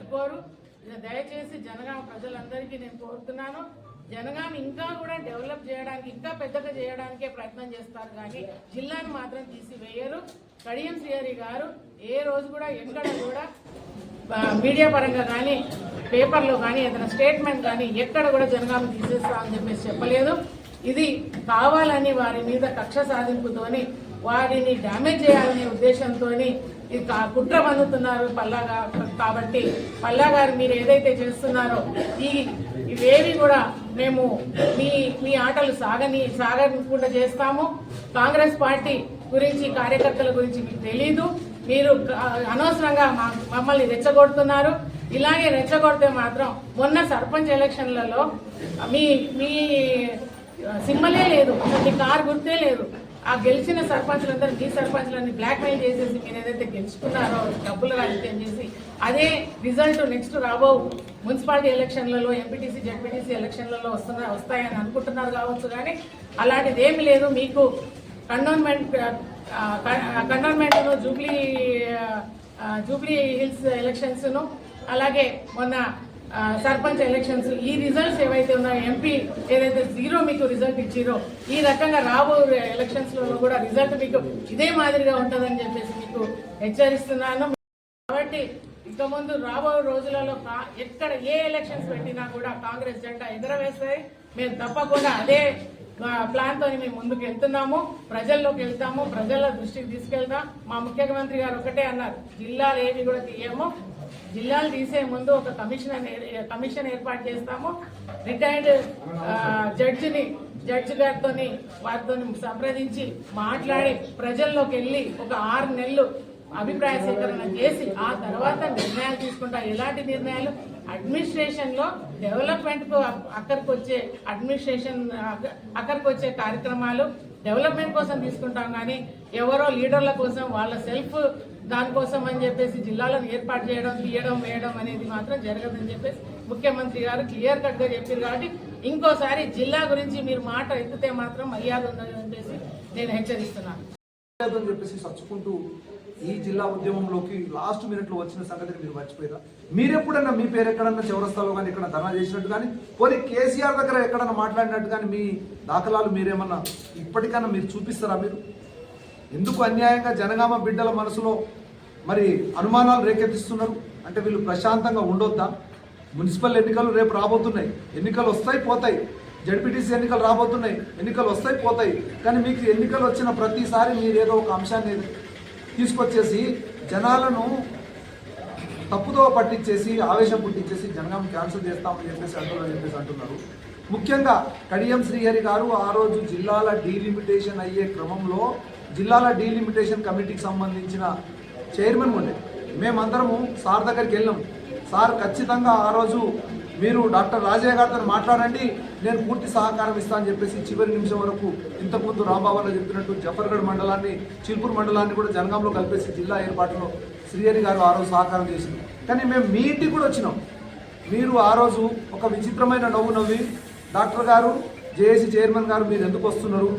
ఒప్పుకోరు. దయచేసి జనగామ ప్రజలందరికీ నేను కోరుతున్నాను, జనగామ ఇంకా కూడా డెవలప్ చేయడానికి, ఇంకా పెద్దగా చేయడానికే ప్రయత్నం చేస్తారు కానీ జిల్లాను మాత్రం తీసివేయరు. కడియం శ్రీహరి గారు ఏ రోజు కూడా ఎక్కడ కూడా మీడియా పరంగా కానీ పేపర్లో కానీ ఏదైనా స్టేట్మెంట్ కానీ ఎక్కడ కూడా జనగామ తీసేస్తా అని చెప్పేసి చెప్పలేదు. ఇది కావాలని వారి మీద కక్ష సాధింపుతోని వారిని డ్యామేజ్ చేయాలనే ఉద్దేశంతో ఇది కుట్ర పొందుతున్నారు పల్లా. కాబట్టి పల్లా గారు మీరు ఏదైతే చేస్తున్నారో ఇవేవి కూడా మేము మీ ఆటలు సాగకుండా చేస్తాము. కాంగ్రెస్ పార్టీ గురించి, కార్యకర్తల గురించి మీకు తెలీదు. మీరు అనవసరంగా మమ్మల్ని రెచ్చగొడుతున్నారు. ఇలాగే రెచ్చగొడితే మాత్రం మొన్న సర్పంచ్ ఎలక్షన్లలో మీ సింబలే లేదు, మీ కారు గుర్తే లేదు. ఆ గెలిచిన సర్పంచులందరూ మీ సర్పంచులన్నీ బ్లాక్మెయిల్ చేసేసి మీరు ఏదైతే గెలుచుకున్నారో డబ్బులు రాజకీయం చేసి అదే రిజల్ట్ నెక్స్ట్ రాబో మున్సిపాలిటీ ఎలక్షన్లలో, ఎంపీటీసీ జెడ్పీటీసీ ఎలక్షన్లలో వస్తాయని అనుకుంటున్నారు కావచ్చు. కానీ అలాంటిది ఏమి లేదు. మీకు కంటోన్మెంట్ను జూబ్లీ హిల్స్ ఎలక్షన్స్ను అలాగే మొన్న సర్పంచ్ ఎలక్షన్స్ ఈ రిజల్ట్స్ ఏవైతే ఉన్నాయో, ఎంపీ ఏదైతే 0 మీకు రిజల్ట్ ఇచ్చిరో, ఈ రకంగా రాబో ఎలక్షన్స్లో కూడా రిజల్ట్ మీకు ఇదే మాదిరిగా ఉంటుందని చెప్పేసి మీకు హెచ్చరిస్తున్నాను. కాబట్టి ఇక ముందు రాబో రోజులలో ఎక్కడ ఏ ఎలక్షన్స్ పెట్టినా కూడా కాంగ్రెస్ జెండా ఎగరవేస్తాయి. మేము తప్పకుండా అదే ప్లాన్ తోని మేము ముందుకు వెళ్తున్నాము, ప్రజల్లోకి వెళ్తాము, ప్రజల దృష్టికి తీసుకెళ్తాం. మా ముఖ్యమంత్రి గారు ఒకటే అన్నారు, జిల్లాలు ఏవి కూడా తీయము, జిల్లాలు తీసే ముందు ఒక కమిషన్ ఏర్పాటు చేస్తాము. రిటైర్డ్ జడ్జి గారితో వారితో సంప్రదించి మాట్లాడి ప్రజల్లోకి వెళ్ళి ఒక 6 నెలలు అభిప్రాయ సేకరణ చేసి ఆ తర్వాత నిర్ణయాలు తీసుకుంటా. ఎలాంటి నిర్ణయాలు? అడ్మినిస్ట్రేషన్ లో డెవలప్మెంట్ కు అక్కడికి వచ్చే కార్యక్రమాలు డెవలప్మెంట్ కోసం తీసుకుంటాం కానీ ఎవరో లీడర్ల కోసం వాళ్ళ సెల్ఫ్ దానికోసం అని చెప్పేసి జిల్లాలను ఏర్పాటు చేయడం, తీయడం, వేయడం అనేది మాత్రం జరగదని చెప్పేసి ముఖ్యమంత్రి గారు క్లియర్ కట్ గా చెప్పారు. కాబట్టి ఇంకోసారి జిల్లా గురించి మీరు మాట ఎత్తితే మాత్రం మర్యాద ఉందని చెప్పేసి నేను హెచ్చరిస్తున్నాను. సచ్చుకుంటూ ఈ జిల్లా ఉద్యమంలోకి లాస్ట్ మినిట్ లో వచ్చిన సంగతిని మీరు మర్చిపోయారా? మీరెప్పుడన్నా మీ పేరు ఎక్కడన్నా చౌరస్తాలో కానీ ఎక్కడ ధర్నా చేసినట్టు కానీ, పోనీ కేసీఆర్ దగ్గర ఎక్కడన్నా మాట్లాడినట్టు కానీ మీ దాఖలాలు మీరేమన్నా ఇప్పటికన్నా మీరు చూపిస్తారా? మీరు ఎందుకు అన్యాయంగా జనగామ బిడ్డల మనసులో మరి అనుమానాలు రేకెత్తిస్తున్నారు? అంటే వీళ్ళు ప్రశాంతంగా ఉండొద్దా? మున్సిపల్ ఎన్నికలు రేపు రాబోతున్నాయి, ఎన్నికలు వస్తాయి పోతాయి, జడ్పీటీసీ ఎన్నికలు రాబోతున్నాయి, ఎన్నికలు వస్తాయి పోతాయి. కానీ మీకు ఎన్నికలు వచ్చిన ప్రతిసారి మీరు ఏదో ఒక అంశాన్ని తీసుకొచ్చేసి జనాలను తప్పుదో పట్టించేసి ఆవేశం పుట్టించేసి జనగామ క్యాన్సిల్ చేస్తామని చెప్పేసి అంటున్నారు. ముఖ్యంగా కడియం శ్రీహరి గారు ఆ రోజు జిల్లాల డీలిమిటేషన్ అయ్యే క్రమంలో జిల్లాల డీలిమిటేషన్ కమిటీకి సంబంధించిన చైర్మన్ ఉండే, మేమందరము సార్ దగ్గరికి వెళ్ళాం. సార్ ఖచ్చితంగా ఆ రోజు మీరు డాక్టర్ రాజయ్య గారితో మాట్లాడండి, నేను పూర్తి సహకారం ఇస్తానని చెప్పేసి చివరి నిమిషం వరకు ఇంతకుముందు రాంబాబులో చెప్పినట్టు జఫర్గఢ్ మండలాన్ని, చిల్పూర్ మండలాన్ని కూడా జనగాంలో కలిపేసి జిల్లా ఏర్పాటులో శ్రీహరి గారు ఆ రోజు సహకారం చేసింది. కానీ మేము మీ ఇంటికి కూడా వచ్చినాం. మీరు ఆ రోజు ఒక విచిత్రమైన నవ్వు నవ్వి డాక్టర్ గారు, జేఏసీ చైర్మన్ గారు మీరు ఎందుకు వస్తున్నారు,